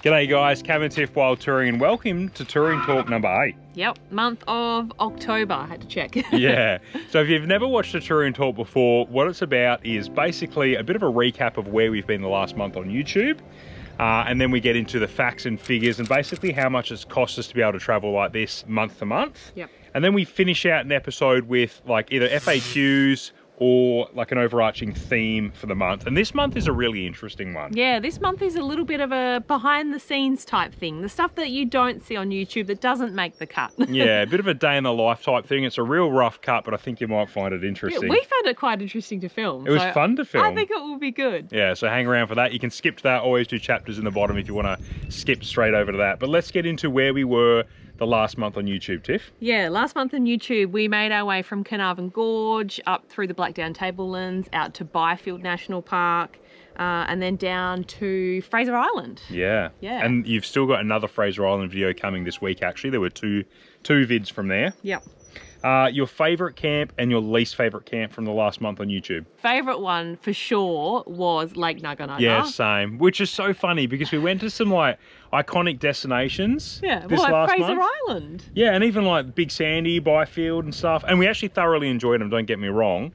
G'day guys, Cam and Tiff while touring, and welcome to Touring Talk number 8. Yep, month of October, I had to check. Yeah, so if you've never watched a Touring Talk before, what it's about is basically a bit of a recap of where we've been the last month on YouTube. And then we get into the facts and figures and basically how much it's cost us to be able to travel like this month to month. Yep. And then we finish out an episode with like either FAQs or like an overarching theme for the month. And this month is a really interesting one. Yeah, this month is a little bit of a behind the scenes type thing. The stuff that you don't see on YouTube that doesn't make the cut. Yeah, a bit of a day in the life type thing. It's a real rough cut, but I think you might find it interesting. Yeah, we found it quite interesting to film. It was fun to film. I think it will be good. Yeah, so hang around for that. You can skip to that. Always do chapters in the bottom if you want to skip straight over to that. But let's get into where we were the last month on YouTube, Tiff. Yeah, last month on YouTube, we made our way from Carnarvon Gorge up through the Blackdown Tablelands, out to Byfield National Park, and then down to Fraser Island. Yeah. Yeah. And you've still got another Fraser Island video coming this week, actually. There were two vids from there. Yep. Your favourite camp and your least favourite camp from the last month on YouTube? Favourite one for sure was Lake Nugga Nugga. Yeah, same. Which is so funny because we went to some like iconic destinations. Yeah, this well, last Fraser month. Island. Yeah, and even like Big Sandy, Byfield and stuff. And we actually thoroughly enjoyed them, don't get me wrong.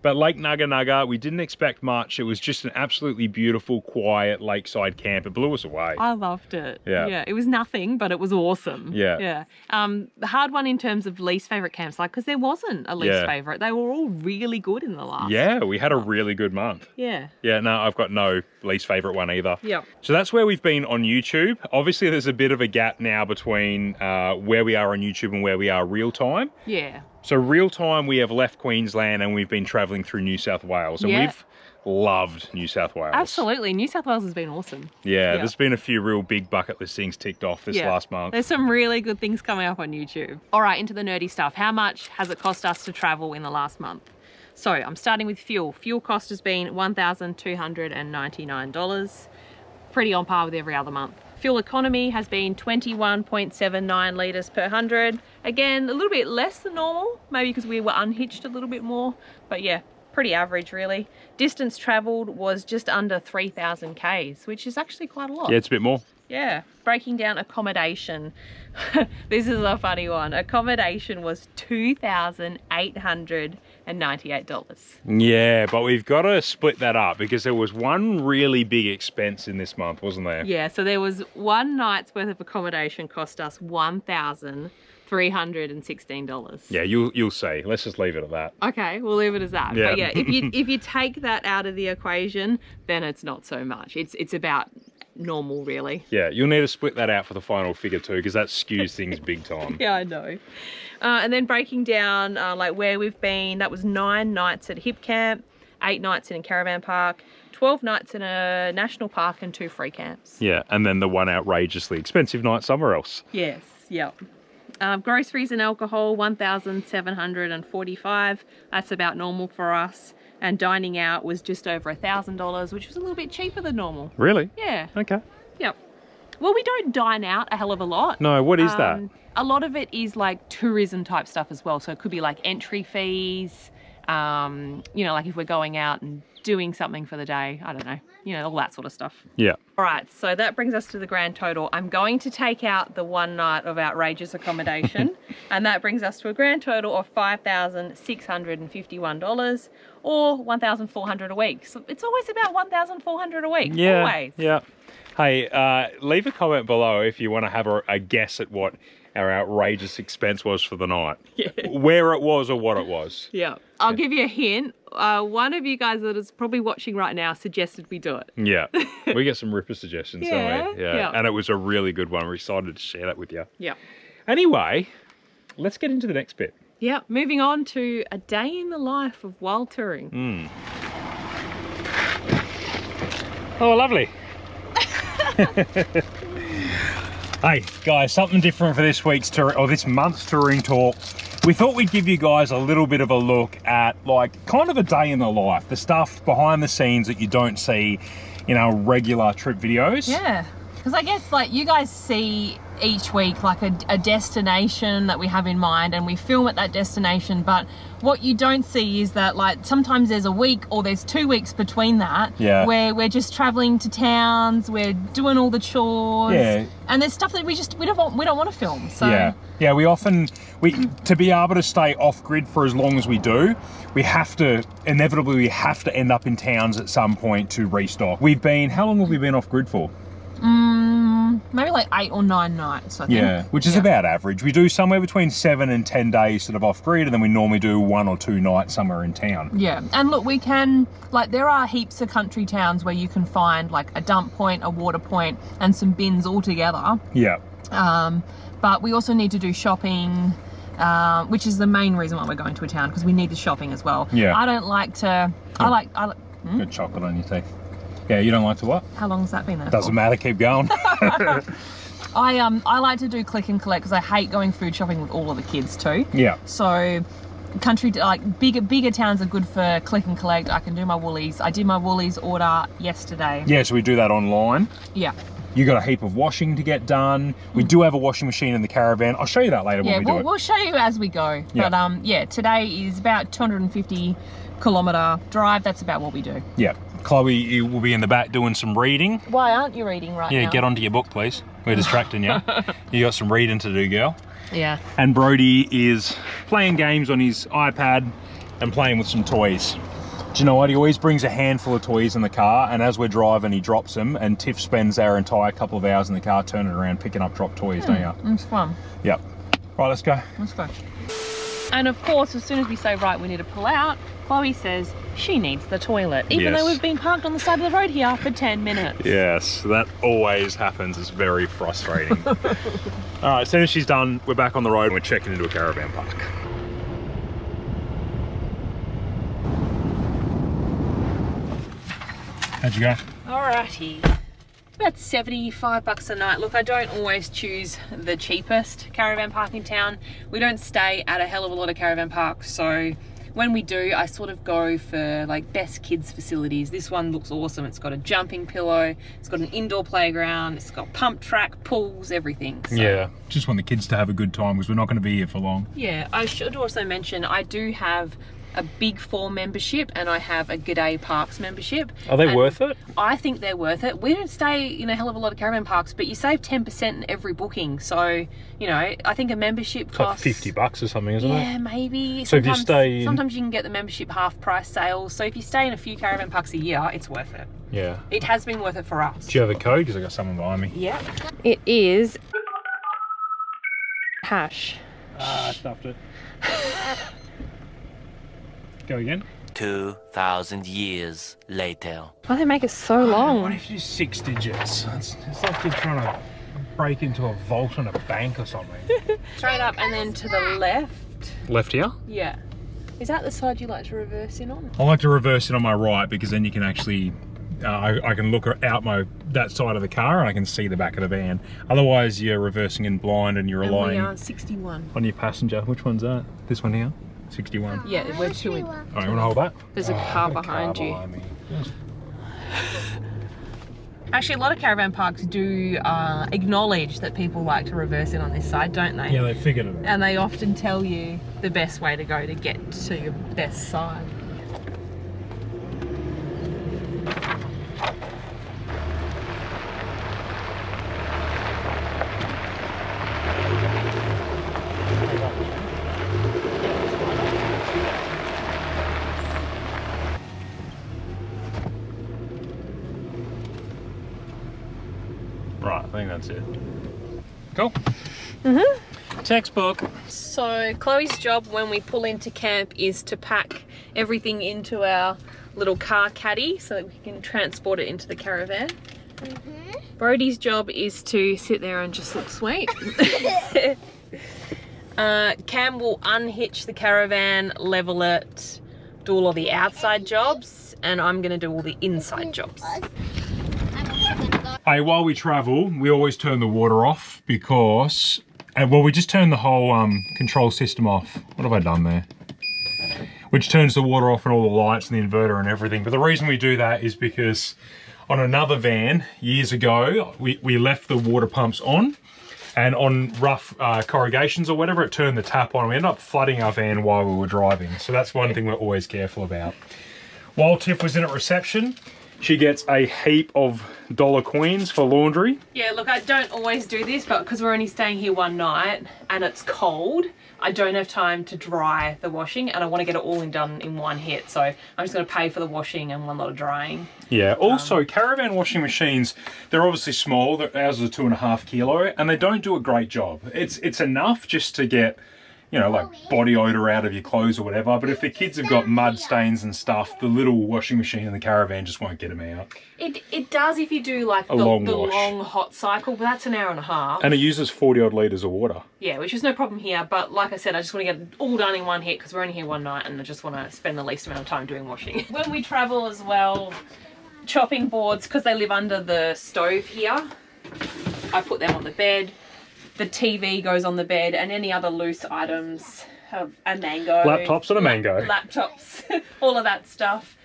But Lake Nugga Nugga, we didn't expect much. It was just an absolutely beautiful, quiet lakeside camp. It blew us away. I loved it. Yeah. Yeah, it was nothing, but it was awesome. Yeah. Yeah. The hard one in terms of least favourite camps, like, because there wasn't a least favourite. They were all really good in the last. Yeah, we had a really good month. Yeah. Yeah, no, I've got no least favourite one either. Yep. So that's where we've been on YouTube. Obviously, there's a bit of a gap now between where we are on YouTube and where we are real time. Yeah. So real time, we have left Queensland and we've been travelling through New South Wales. And we've loved New South Wales. Absolutely. New South Wales has been awesome. Yeah, there's been a few real big bucket list things ticked off this last month. There's some really good things coming up on YouTube. All right, into the nerdy stuff. How much has it cost us to travel in the last month? So I'm starting with fuel. Fuel cost has been $1,299. Pretty on par with every other month. Fuel economy has been 21.79 litres per 100. Again, a little bit less than normal, maybe because we were unhitched a little bit more, but yeah, pretty average really. Distance travelled was just under 3,000 Ks, which is actually quite a lot. Yeah, it's a bit more. Yeah, breaking down accommodation. This is a funny one. Accommodation was $2,898. Yeah, but we've got to split that up because there was one really big expense in this month, wasn't there? Yeah, so there was one night's worth of accommodation cost us $1,316. Yeah, you'll see. Let's just leave it at that. Okay, we'll leave it as that. Yeah. But yeah, if you take that out of the equation, then it's not so much. It's about normal really. Yeah, you'll need to split that out for the final figure too because that skews things big time. Yeah, I know. And then breaking down like where we've been, that was 9 nights at Hip Camp, 8 nights in a caravan park, 12 nights in a national park and 2 free camps. Yeah, and then the one outrageously expensive night somewhere else. Yes, yep. Groceries and alcohol, $1,745. That's about normal for us. And dining out was just over $1,000, which was a little bit cheaper than normal. Really? Yeah. Okay. Yep. Well, we don't dine out a hell of a lot. No, what is that? A lot of it is like tourism type stuff as well. So it could be like entry fees, you know, like if we're going out and doing something for the day, I don't know, you know, all that sort of stuff. Yeah. All right, so that brings us to the grand total. I'm going to take out the one night of outrageous accommodation, and that brings us to a grand total of $5,651 or $1,400 a week. So it's always about $1,400 a week. Yeah. Always. Yeah. Hey, leave a comment below if you want to have a guess at what our outrageous expense was for the night. Yeah. Where it was or what it was. Yeah. I'll give you a hint. One of you guys that is probably watching right now suggested we do it. Yeah. We get some ripper suggestions, don't we? Yeah. And it was a really good one. We're excited to share that with you. Yeah. Anyway, let's get into the next bit. Yeah. Moving on to a day in the life of wild touring. Oh, lovely. Hey guys, something different for this week's tour, or this month's touring talk. We thought we'd give you guys a little bit of a look at like kind of a day in the life, the stuff behind the scenes that you don't see in our regular trip videos. Yeah, because I guess like you guys see each week like a destination that we have in mind, and we film at that destination. But what you don't see is that like sometimes there's a week or there's 2 weeks between that, where we're just traveling to towns, we're doing all the chores, and there's stuff that we don't want to film. So we often to be able to stay off grid for as long as we do, we have to inevitably end up in towns at some point to restock. How long have we been off grid for? Maybe like 8 or 9 nights, I think. Yeah, which is about average. We do somewhere between 7 and 10 days sort of off grid, and then we normally do 1 or 2 nights somewhere in town. Yeah, and look, we can, like, there are heaps of country towns where you can find like a dump point, a water point, and some bins all together. Yeah. But we also need to do shopping, which is the main reason why we're going to a town, because we need the shopping as well. Yeah. I don't like to, I like Good chocolate on your teeth. Yeah, you don't like to what? How long has that been there? Doesn't matter, keep going. I like to do click and collect because I hate going food shopping with all of the kids too. Yeah. So country, like bigger towns are good for click and collect. I can do my Woolies. I did my Woolies order yesterday. Yeah, so we do that online. Yeah. You got a heap of washing to get done. We do have a washing machine in the caravan. I'll show you that later when we do it. We'll show you as we go. Yeah. But yeah, today is about 250-kilometre drive. That's about what we do. Yeah. Chloe will be in the back doing some reading. Why aren't you reading right now? Yeah, get onto your book, please. We're distracting you. You got some reading to do, girl. Yeah. And Brodie is playing games on his iPad and playing with some toys. Do you know what? He always brings a handful of toys in the car, and as we're driving, he drops them, and Tiff spends our entire couple of hours in the car turning around, picking up dropped toys, don't you? It's fun. Yep. Right, let's go. Let's go. And of course, as soon as we say, right, we need to pull out, Chloe says she needs the toilet, even though we've been parked on the side of the road here for 10 minutes. Yes, that always happens. It's very frustrating. All right, as soon as she's done, we're back on the road and we're checking into a caravan park. How'd you go? Alrighty. About 75 bucks a night. Look, I don't always choose the cheapest caravan park in town. We don't stay at a hell of a lot of caravan parks, so when we do, I sort of go for like best kids facilities. This one looks awesome. It's got a jumping pillow, it's got an indoor playground, it's got pump track, pools, everything. So. Yeah, just want the kids to have a good time because we're not going to be here for long. Yeah, I should also mention I do have a Big 4 membership and I have a G'day Parks membership. Are they worth it? I think they're worth it. We don't stay in a hell of a lot of caravan parks, but you save 10% in every booking. So, you know, I think a membership costs... Like 50 bucks or something, isn't it? Yeah, maybe. So sometimes, if you stay in... Sometimes you can get the membership half price sales. So if you stay in a few caravan parks a year, it's worth it. Yeah. It has been worth it for us. Do you have a code? Because I got someone behind me. Yeah. It is... hash. Ah, I stuffed it. Go again. 2,000 years later. Why do they make it so long? What if you do 6 digits? It's like you're trying to break into a vault in a bank or something. Straight up and then to the left. Left here? Yeah. Is that the side you like to reverse in on? I like to reverse it on my right because then you can actually, I can look out that side of the car and I can see the back of the van. Otherwise you're reversing in blind and you're relying we are 61. on your passenger. Which one's that? This one here? 61. Yeah, we're 2 in. All right, you want to hold that? There's a car behind you. Actually, a lot of caravan parks do acknowledge that people like to reverse in on this side, don't they? Yeah, they figured it out. And they often tell you the best way to go to get to your best side. Right, I think that's it. Cool. Textbook. So Chloe's job when we pull into camp is to pack everything into our little car caddy so that we can transport it into the caravan. Brodie's job is to sit there and just look sweet. Cam will unhitch the caravan, level it, do all of the outside jobs, and I'm going to do all the inside jobs. Hey, while we travel, we always turn the water off because, well, we just turn the whole control system off. What have I done there? Which turns the water off and all the lights and the inverter and everything. But the reason we do that is because on another van years ago, we left the water pumps on and on rough corrugations or whatever, it turned the tap on. We ended up flooding our van while we were driving. So that's one thing we're always careful about. While Tiff was in at reception, she gets a heap of dollar coins for laundry. Yeah, look, I don't always do this, but because we're only staying here one night and it's cold, I don't have time to dry the washing, and I want to get it all done in one hit. So I'm just going to pay for the washing and one lot of drying. Yeah, also caravan washing machines, they're obviously small. Ours is a 2.5 kilo, and they don't do a great job. It's enough just to get, you know, like body odor out of your clothes or whatever. But if the kids have got mud stains and stuff, the little washing machine in the caravan just won't get them out. It does if you do like the long hot cycle, but that's an hour and a half. And it uses 40 odd litres of water. Yeah, which is no problem here. But like I said, I just want to get it all done in one hit because we're only here one night and I just want to spend the least amount of time doing washing. When we travel as well, chopping boards, because they live under the stove here, I put them on the bed. The TV goes on the bed, and any other loose items, a mango. Laptops and a mango. Laptops, all of that stuff.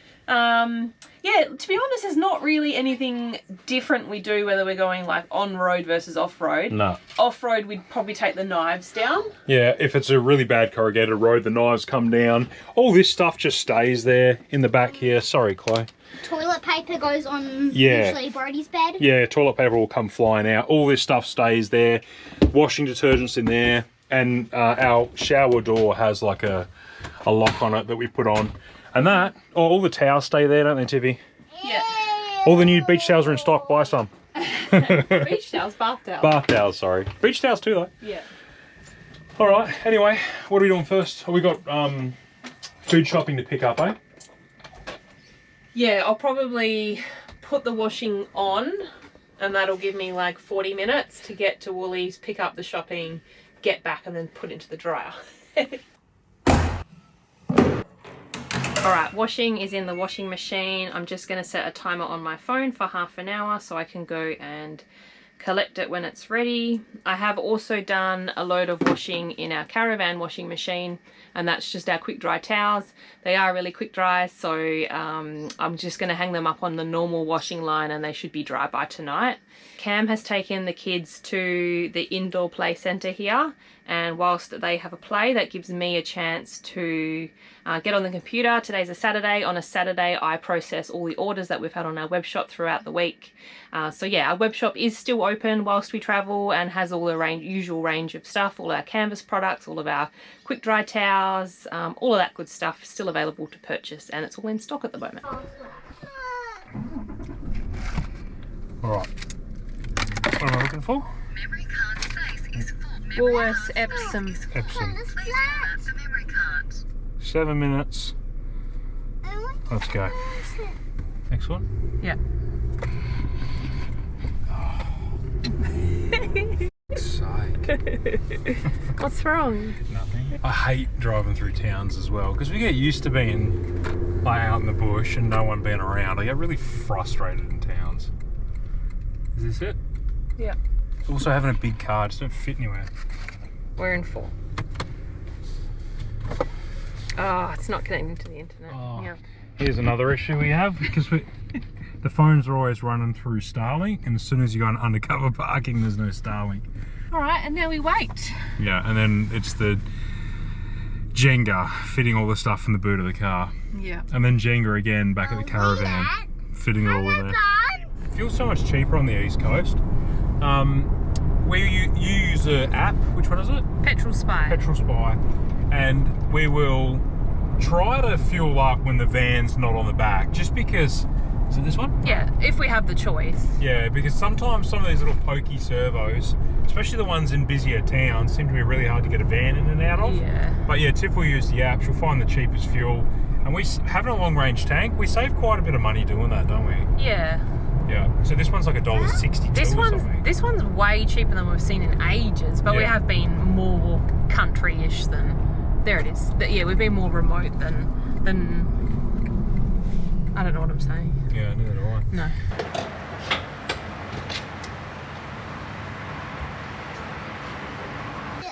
Yeah, to be honest, there's not really anything different we do whether we're going like on-road versus off-road. No. Off-road, we'd probably take the knives down. Yeah, if it's a really bad corrugated road, the knives come down. All this stuff just stays there in the back here. Sorry, Chloe. Toilet paper goes on usually Brodie's bed. Yeah, toilet paper will come flying out. All this stuff stays there. Washing detergent's in there. And our shower door has like a lock on it that we put on. And that, all the towels stay there, don't they, Tiffy? Yeah. All the new beach towels are in stock. Buy some. Beach towels, bath towels. Bath towels, sorry. Beach towels too, though. Yeah. All right. Anyway, what are we doing first? We got food shopping to pick up, eh? Yeah, I'll probably put the washing on, and that'll give me like 40 minutes to get to Woolies, pick up the shopping, get back, and then put it into the dryer. Alright, washing is in the washing machine. I'm just going to set a timer on my phone for half an hour so I can go and collect it when it's ready. I have also done a load of washing in our caravan washing machine, and that's just our quick dry towels. They are really quick dry, so I'm just going to hang them up on the normal washing line and they should be dry by tonight. Cam has taken the kids to the indoor play centre here, and whilst they have a play, that gives me a chance to get on the computer. Today's a Saturday. On a Saturday, I process all the orders that we've had on our web shop throughout the week. So yeah, our web shop is still open whilst we travel and has all the usual range of stuff, all our canvas products, all of our quick dry towels, all of that good stuff still available to purchase, and it's all in stock at the moment. All right. What am I looking for? Memory card space is full. Woolworths Epsom. Epsom. Please insert the memory card. 7 minutes. Let's go. Next one? Yeah. Sake. What's wrong? Nothing. I hate driving through towns as well because we get used to being like out in the bush and no one being around. I get really frustrated in towns. Is this it? Yeah. Also having a big car just don't fit anywhere. We're in 4. Oh, it's not connecting to the internet. Oh, yeah. Here's another issue we have because the phones are always running through Starlink, and as soon as you go on undercover parking, there's no Starlink. All right, and now we wait. Yeah, and then it's the Jenga fitting all the stuff in the boot of the car. Yeah. And then Jenga again back at the caravan, fitting it all in there. Feels so much cheaper on the East Coast. Where you use an app, which one is it? Petrol Spy. Petrol Spy. And we will try to fuel up when the van's not on the back, just because. Is it this one? Yeah, if we have the choice. Yeah, because sometimes some of these little pokey servos, especially the ones in busier towns, seem to be really hard to get a van in and out of. Yeah. But yeah, Tiff will use the app. She'll find the cheapest fuel. And we having a long range tank, we save quite a bit of money doing that, don't we? Yeah. Yeah. So this one's like $1.62 or something. This one's way cheaper than we've seen in ages, but we have been more country-ish than. There it is. Yeah, we've been more remote than. I don't know what I'm saying. Yeah, neither do I. No.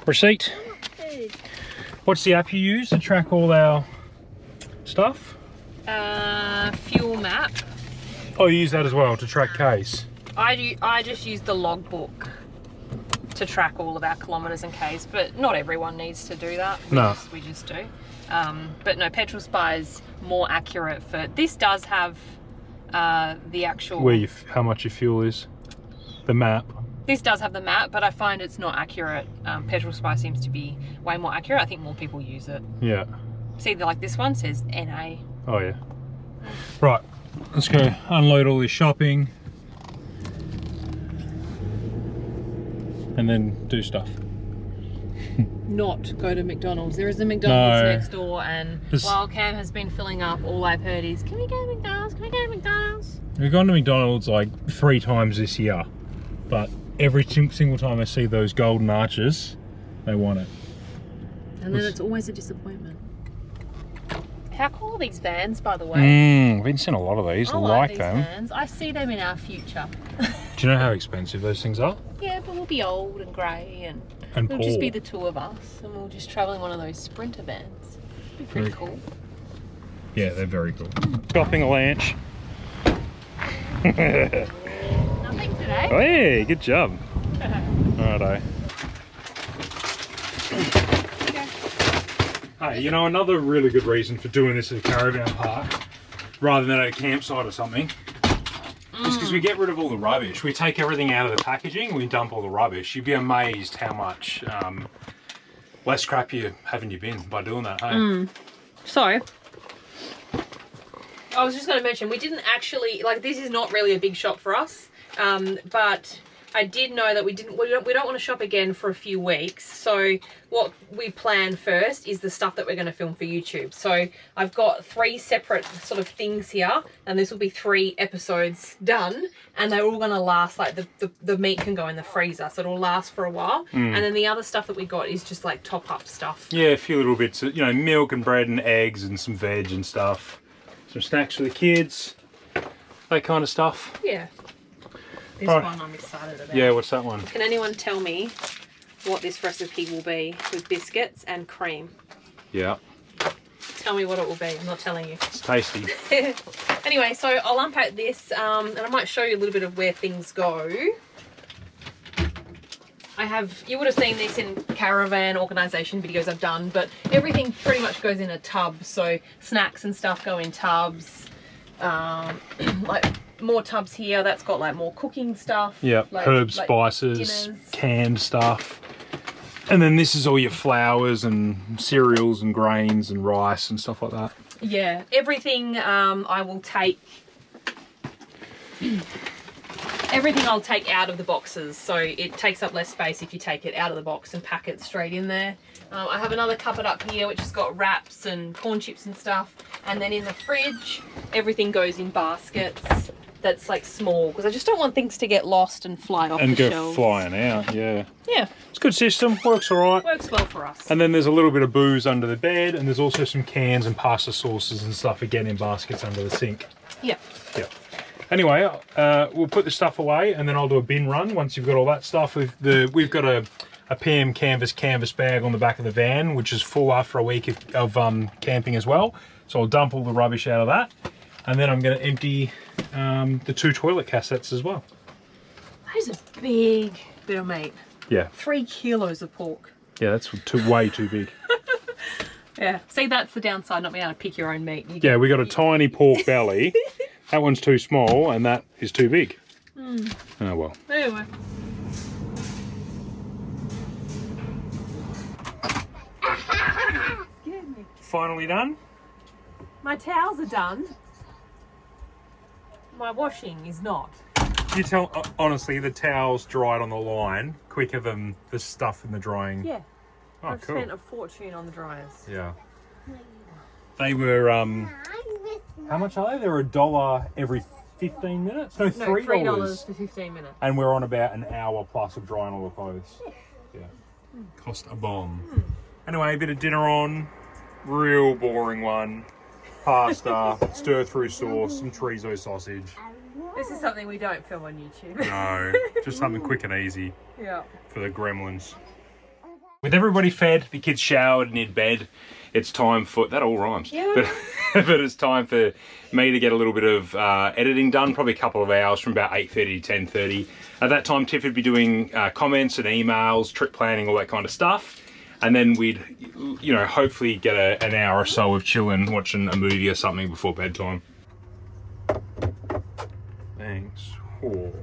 Receipt. What's the app you use to track all our stuff? Fuel map. Oh, you use that as well to track case? I just use the logbook. to track all of our kilometres and Ks, but not everyone needs to do that. We just do. But no, Petrol Spy is more accurate for, this does have the actual... how much your fuel is, the map. This does have the map, but I find it's not accurate. Petrol Spy seems to be way more accurate. I think more people use it. Yeah. See, like this one says NA. Oh yeah. Right, let's go unload all this shopping and then do stuff. Not go to McDonald's. There is a McDonald's next door, and while Cam has been filling up, all I've heard is, can we go to McDonald's? Can we go to McDonald's? We've gone to McDonald's like 3 times this year, but every single time I see those golden arches, they want it. And then it's always a disappointment. How cool are these vans, by the way? I've been seeing a lot of these. I like these them. Vans. I see them in our future. Do you know how expensive those things are? Yeah, but we'll be old and grey, and it'll just be the 2 of us, and we'll just travel in one of those Sprinter vans. It'd be pretty cool. Yeah, they're very cool. Shopping a lunch. Nothing today. Hey, good job. Righto. Hey, you know, another really good reason for doing this at a caravan park rather than at a campsite or something is because we get rid of all the rubbish. We take everything out of the packaging, we dump all the rubbish. You'd be amazed how much less crap you have in your bin by doing that, hey? So, I was just going to mention, we didn't actually, like, this is not really a big shop for us, but I did know that we don't want to shop again for a few weeks. So what we plan first is the stuff that we're going to film for YouTube. So I've got 3 separate sort of things here, and this will be 3 episodes done, and they're all going to last, like the meat can go in the freezer, so it'll last for a while. And then the other stuff that we got is just like top up stuff. Yeah, a few little bits, you know, milk and bread and eggs and some veg and stuff. Some snacks for the kids, that kind of stuff. Yeah. This one I'm excited about. Yeah, what's that one? Can anyone tell me what this recipe will be with biscuits and cream? Yeah. Tell me what it will be. I'm not telling you. It's tasty. Anyway, so I'll unpack this and I might show you a little bit of where things go. You would have seen this in caravan organisation videos I've done, but everything pretty much goes in a tub. So snacks and stuff go in tubs. Like more tubs here, that's got like more cooking stuff. Yeah, like, herbs, spices, dinners, canned stuff. And then this is all your flours and cereals and grains and rice and stuff like that. Yeah, everything I will take... Everything I'll take out of the boxes, so it takes up less space if you take it out of the box and pack it straight in there. I have another cupboard up here which has got wraps and corn chips and stuff, and then in the fridge everything goes in baskets that's like small, because I just don't want things to get lost and fly off the shelves. And go flying out, yeah. Yeah. It's a good system, works alright. Works well for us. And then there's a little bit of booze under the bed, and there's also some cans and pasta sauces and stuff again in baskets under the sink. Yeah. Yeah. Anyway, we'll put the stuff away, and then I'll do a bin run once you've got all that stuff. We've got a PM canvas bag on the back of the van, which is full after a week of camping as well. So I'll dump all the rubbish out of that, and then I'm going to empty the 2 toilet cassettes as well. That is a big bit of meat. Yeah. 3 kilos of pork. Yeah, that's way too big. Yeah. See, that's the downside, not being able to pick your own meat. Yeah, we got a tiny pork belly. That one's too small, and that is too big. Oh well. Anyway. Finally done. My towels are done. My washing is not. You tell, honestly, the towels dried on the line quicker than the stuff in the drying. Yeah. Oh, I've spent a fortune on the dryers. Yeah. They were, how much are they? They were $1 every 15 minutes? No, $3 for 15 minutes. And we're on about an hour plus of drying all the clothes. Yeah. Cost a bomb. Anyway, a bit of dinner on. Real boring one. Pasta, stir through sauce, some chorizo sausage. This is something we don't film on YouTube. No, just something quick and easy. Yeah. For the gremlins. with everybody fed, the kids showered and in bed, it's time for, that all rhymes, Yeah. but it's time for me to get a little bit of editing done, probably a couple of hours from about 8:30 to 10:30. At that time, Tiff would be doing comments and emails, trip planning, all that kind of stuff. And then we'd, you know, hopefully get an hour or so of chilling, watching a movie or something before bedtime. Thanks. Oh.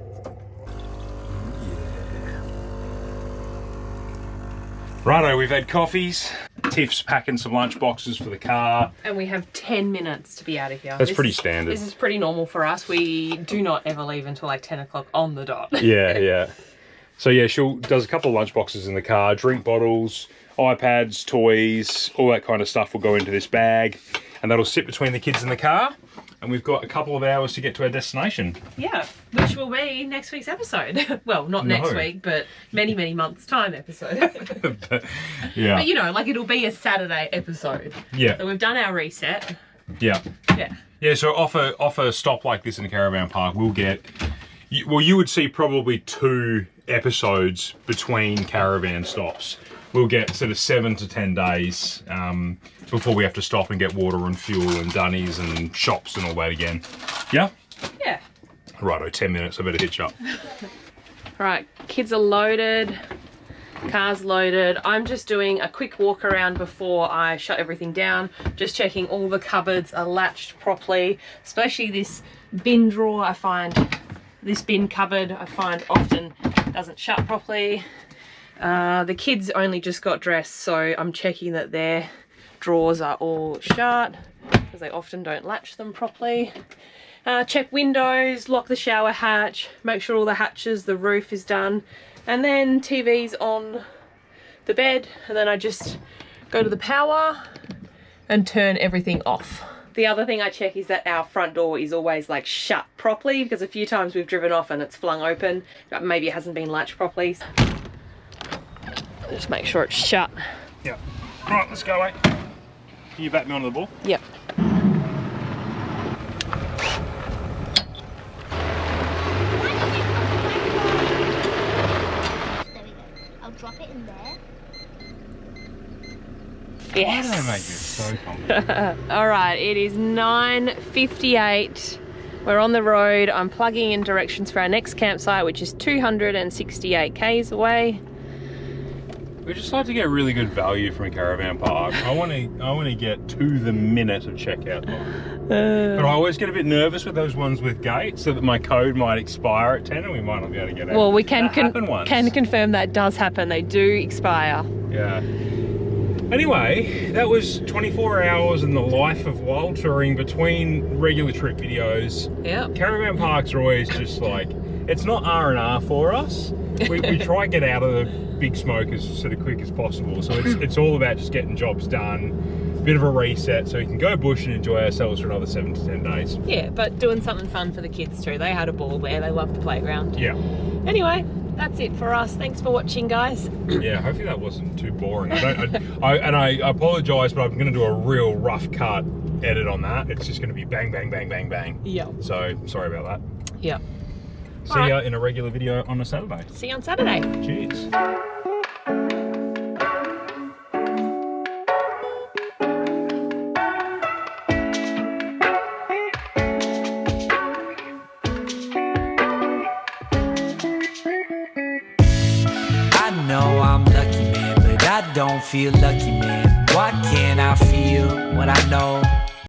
Righto, we've had coffees. Tiff's packing some lunch boxes for the car. And we have 10 minutes to be out of here. That's pretty standard. This is pretty normal for us. We do not ever leave until like 10 o'clock on the dot. Yeah. So yeah, she does a couple of lunch boxes in the car, drink bottles, iPads, toys, all that kind of stuff will go into this bag, and that'll sit between the kids in the car. And we've got a couple of hours to get to our destination. Yeah, which will be next week's episode. Well, not next week, but many, many months' time episode. Yeah. But you know, like it'll be a Saturday episode. Yeah. So we've done our reset. Yeah. Yeah, so off a stop like this in a caravan park, we'll get, well, you would see probably 2 episodes between caravan stops. We'll get sort of 7 to 10 days before we have to stop and get water and fuel and dunnies and shops and all that again. Yeah? Yeah. Righto, 10 minutes, I better hitch up. Right, kids are loaded, car's loaded. I'm just doing a quick walk around before I shut everything down, just checking all the cupboards are latched properly, especially this bin drawer. I find this bin cupboard, I find often doesn't shut properly. The kids only just got dressed, so I'm checking that their drawers are all shut because they often don't latch them properly. Check windows, lock the shower hatch, make sure all the hatches, the roof is done, and then TV's on the bed, and then I just go to the power and turn everything off. The other thing I check is that our front door is always like shut properly, because a few times we've driven off and it's flung open, but maybe it hasn't been latched properly. Just make sure it's shut. Yeah. Right, let's go, mate. Can you back me onto the ball? Yep. There we go. I'll drop it in there. Yes. Why do they make this so complicated? All right, it is 9:58. We're on the road. I'm plugging in directions for our next campsite, which is 268 k's away. We just like to get really good value from a caravan park. I want to get to the minute of checkout time. But I always get a bit nervous with those ones with gates, so that my code might expire at 10 and we might not be able to get out. Well, we can once. confirm that does happen. They do expire. Yeah. Anyway, that was 24 hours in the life of wild touring between regular trip videos. Yeah. Caravan parks are always just like, it's not R&R for us. We try and get out of the big smoke as sort of quick as possible. So it's all about just getting jobs done, bit of a reset so we can go bush and enjoy ourselves for another 7 to 10 days. Yeah, but doing something fun for the kids too. They had a ball there. They love the playground. Yeah. Anyway, that's it for us. Thanks for watching, guys. Yeah, hopefully that wasn't too boring. I apologise, but I'm going to do a real rough cut edit on that. It's just going to be bang, bang, bang, bang, bang. Yeah. So, sorry about that. Yeah. See ya in a regular video on a Saturday. See you on Saturday. Cheers. I know I'm lucky, man, but I don't feel lucky, man. Why can't I feel what I know?